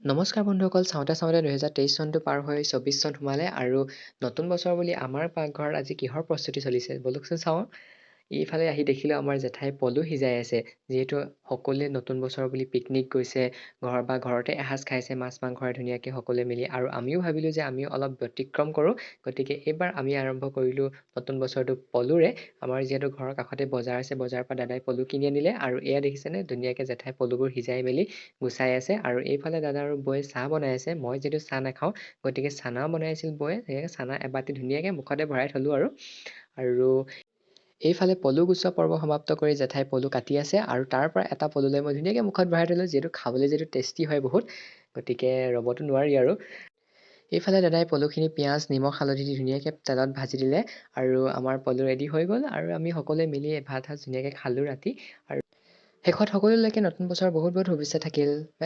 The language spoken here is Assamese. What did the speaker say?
নমস্কাৰ বন্ধুসকল, চাওঁতে 2023 চনটো পাৰ হৈ 24 চন সোমালে আৰু নতুন বছৰ বুলি আমাৰ পাকঘৰত আজি কিহৰ প্ৰস্তুতি চলিছে বলকচোন চাওঁ। ইফালে আহি দেখিলোঁ আমাৰ জেঠাই পলু সিজাই আছে। যিহেতু সকলোৱে নতুন বছৰ বুলি পিকনিক গৈছে, ঘৰতে এসাঁজ খাইছে মাছ মাংসৰে ধুনীয়াকৈ সকলোৱে মিলি, আৰু আমিও ভাবিলোঁ যে আমিও অলপ ব্যতিক্ৰম কৰোঁ। গতিকে এইবাৰ আমি আৰম্ভ কৰিলোঁ নতুন বছৰটো পলুৰে। আমাৰ যিহেতু ঘৰৰ কাষতে বজাৰ আছে, বজাৰৰ পৰা দাদাই পলু কিনি আনিলে, আৰু এয়া দেখিছেনে ধুনীয়াকৈ জেঠাই পলুবোৰ সিজাই মেলি গুচাই আছে। আৰু এইফালে দাদা আৰু বৌয়ে চাহ বনাই আছে। মই যিহেতু চাহ নাখাওঁ, গতিকে চানাও বনাই আছিল বৌয়ে। সেয়ে চানা এবাটি ধুনীয়াকৈ মুখতে ভৰাই থলোঁ আৰু এইফালে পলু গুচোৱা পৰ্ব সমাপ্ত কৰি জেঠাই পলু কাটি আছে, আৰু তাৰ পৰা এটা পলু লৈ মই ধুনীয়াকৈ মুখত ভৰাই থলোঁ, যিহেতু খাবলৈ যিহেতু টেষ্টি হয় বহুত, গতিকে ৰ'বতো নোৱাৰি আৰু। এইফালে দাদাই পলুখিনি পিঁয়াজ নিমখ হালধি দি ধুনীয়াকৈ তেলত ভাজি দিলে, আৰু আমাৰ পলু ৰেডি হৈ গ'ল, আৰু আমি সকলোৱে মিলি ভাত সাজ ধুনীয়াকৈ খালোঁ ৰাতি। আৰু শেষত সকলোলৈকে নতুন বছৰৰ বহুত বহুত শুভেচ্ছা থাকিল। Bye bye.